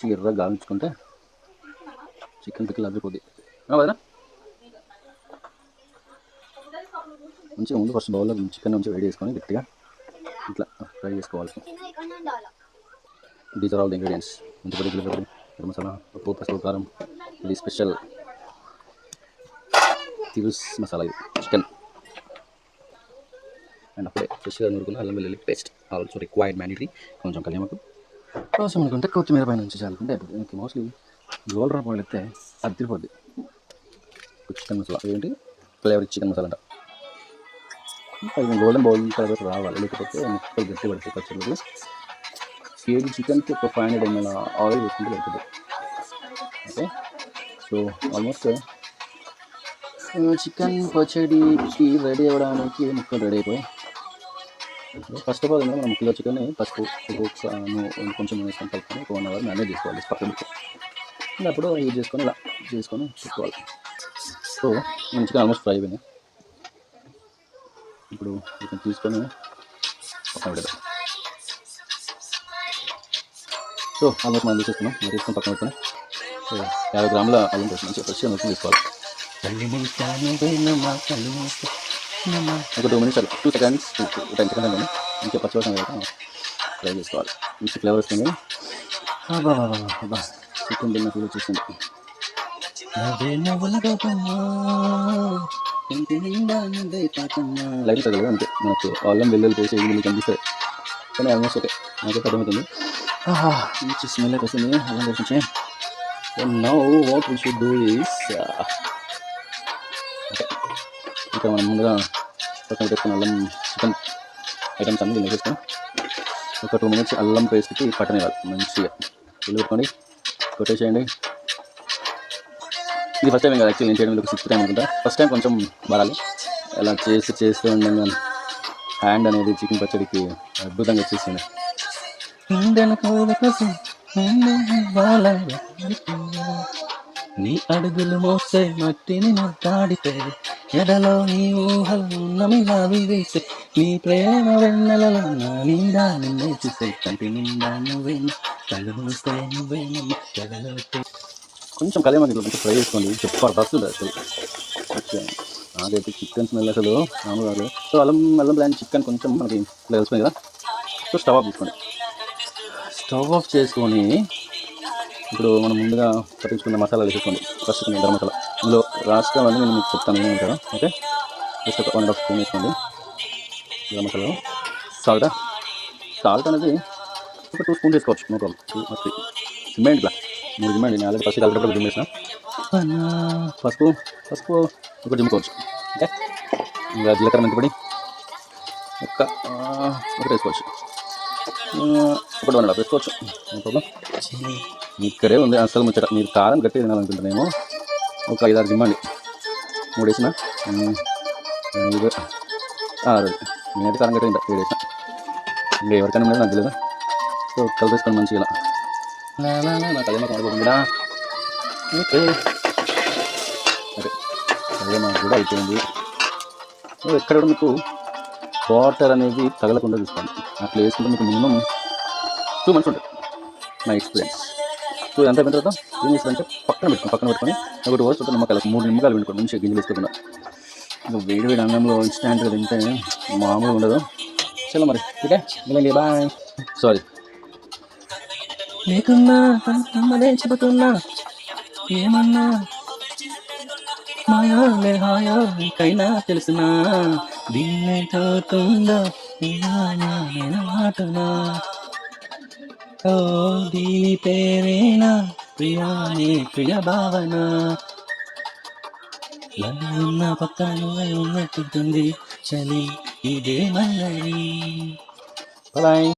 మంచిగా ఎర్రగా గాలించుకుంటే చికెన్ పిక్కలు అదిరిపోద్ది కదా. మంచిగా ముందు ఫస్ట్ బౌల్లో చికెన్ మంచిగా వేడి చేసుకొని గట్టిగా ఇట్లా ఫ్రై చేసుకోవాలి. These are all the ingredients. మెంతిపొడి, జీలకర్ర, గరం మసాలా, ఉప్పు, పసుపు, కారం. ఇది స్పెషల్ తిరుస్ మసాలా, ఇది చికెన్. అండ్ అప్పుడే ఫ్రెష్గా నూరుకున్న అల్లం వెల్లుల్లి పేస్ట్ ఆల్సో రిక్వైర్డ్ మ్యాండేటరీ. కొంచెం కలియమకు కోసం అనుకుంటే కొత్తిమీర పైన నుంచి చాలుకుంటే అయిపోతుంది. మోస్ట్లీ గోల్డ్ డ్రాప్ ఆయిల్ అయితే అది తిరిపోద్ది. చికెన్ మసాలా ఏంటి ఫ్లేవర్ చికెన్ మసాలా అంట. గోల్డెన్ బౌల్ కలర్ రావాలి, లేకపోతే ముక్కలు గట్టి పడితే పచ్చళ్ళు. కేజీ చికెన్కి ఒక 500 ml ఆయిల్ వేసుకుంటే అవుతుంది. ఓకే, సో ఆల్మోస్ట్ చికెన్ పచ్చడికి రెడీ అవ్వడానికి ముక్కలు రెడీ అయిపోయి ఫస్ట్ ఆఫ్ ఆల్ మనం కిలో చికెన్ పసుపు కొంచెం వేసుకొని కలుపుకొని ఒక 1 hour మ్యారినేట్ చేసుకోవాలి పక్కన. అప్పుడు యూజ్ చేసుకొని ఇలా చేసుకొని పెట్టుకోవాలి. సో మన చికెన్ ఆల్మోస్ట్ ఫ్రై అయిపోయింది. ఇప్పుడు చికెన్ తీసుకొని పక్కన పెడదాం. సో ఆల్మోస్ట్ మనం తీసుకున్నాం, తీసుకొని పక్కన పెట్టుకొని 50 గ్రాముల అల్లం పేస్ట్ మంచిగా ఫ్రెష్గా మొత్తం తీసుకోవాలి. ఒక 2 minutes 2 seconds 10 seconds అండి మంచిగా పచ్చివాసన వేయక ఫ్రై చేసుకోవాలి. మంచి ఫ్లేవర్ వస్తుంది. చికెన్ తిన్న ఫీల్ వచ్చేసింది. లైట్ తగ్గదు అంతే, మనకు అల్లం వెల్లుల్లి పేస్ట్ ఇది కనిపిస్తుంది కానీ ఆల్మోస్ట్ ఓకే నాకైతే అర్థమవుతుంది. మంచి స్మెల్ అయితే వస్తుంది అల్లం పేస్ట్ నుంచి. Now what we should do is ఇంకా మనం ముందుగా పక్కన పెట్టుకున్న అల్లం చికెన్ ఐటమ్స్ అన్నీ దీన్ని వేసుకొని ఒక 2 minutes అల్లం పేస్ట్కి పట్టనివ్వాలి. మంచిగా ఇల్లు పెట్టుకోండి, కొట్టేసేయండి. ఇది ఫస్ట్ టైం కదా యాక్చువల్లీ నేను చేయడం, 6th time అనుకుంటా. ఫస్ట్ టైం కొంచెం వాడాలి. అలా చేస్తూ ఉండగా హ్యాండ్ అనేది చికెన్ పచ్చడికి అద్భుతంగా వచ్చేసింది. నీ అడుగులు మోసే మట్టిని నొట్టాడితే ఎడలో నీ ఊహలు నమిలావి వేసే నీ ప్రేమ వెన్నెలలో నా నిండా నిన్నే చూసే కంటి నిండా నువ్వే కళ్ళు మూస్తే నువ్వే ఎడలో. కొంచెం కలియమని ఇట్లా ఫ్రై చేసుకోండి, జబర్దస్త్ అసలు. నాకైతే చికెన్ స్మెల్ అసలు మామూలు. సో అల్లం బ్రాండ్ చికెన్ కొంచెం మనకి ఇట్లా తెలుస్తుంది కదా. సో స్టవ్ ఆఫ్ చేసుకోండి. స్టవ్ ఆఫ్ చేసుకొని ఇప్పుడు మనం ముందుగా పట్టించుకున్న మసాలా వేసుకోండి. ఫస్ట్ గరం మసాలా ఇందులో రాష్ట్రం అని నేను మీకు చెప్తాను ఏమంటారా. ఓకే, జస్ట్ ఒక 1.5 స్పూన్ వేసుకోండి గరం మసాలా. సాల్ట్ అనేది ఒక 2 స్పూన్స్ వేసుకోవచ్చు, నో ప్రాబ్లం. 2 or 3 సిమెంట్ ఇట్లా 3 సిమెంట్. నేను ఆల్రెడీ ఫస్ట్ కలిపేటప్పుడు జిమ్ వేసిన. పసుపు ఒక జిమ్ముకోవచ్చు. ఓకే, ఇంకా జీలకర్ర మెంతిపొడి ఒకటి వేసుకోవచ్చు, ఒకటి 1.5 వేసుకోవచ్చు, నో ప్రాబ్లం. ఇక్కడే ఉంది అసలు ముచ్చట. మీరు కారం గట్టి తినాలనుకుంటున్నామో ఒక 5-6 జిమ్మండి. 3 వేసిన 5 6. నేనైతే కారం గట్టి 7 వేసిన. ఇంకా ఎవరికైనా ఉండదు నాకు తెలియదు. సో కలిపేసుకొని మంచిగా నాకు అదే మాకు అనుకోకుండా. ఓకే, అదే మాకు కూడా అయిపోయింది. ఎక్కడ కూడా మీకు వాటర్ అనేది తగలకుండా చూసుకోండి. అట్లా వేసుకుంటే మీకు మినిమం 2 months ఉంటుంది నా ఎక్స్పీరియన్స్. సో ఎంత అయిన తర్వాత ఏం చేస్తారంటే పక్కన పెట్టుకొని ఒక 2 hours నిమ్మకాయలు 3 నిమ్మకాయలు పెట్టుకోండి మంచిగా గింజలు వేసుకోకుండా. ఇంకా వేడి అన్నంలో ఇన్స్టాంట్గా తింటే మామూలుగా ఉండదు. చలో మరి ఓకే, మిలండి, బాయ్. సారీ లేకున్నా అమ్మదే చెబుతున్నా ఏమన్నా మాయా హాయో నీకైనా తెలుసునా దీన్నేటవుతుందో మాటనా. ఓ దీని పేరేనా ప్రియాని ప్రియ భావన. ఉన్న పక్కన ఉన్నట్టుంది చలి ఇదే మల్లరి. బాయ్.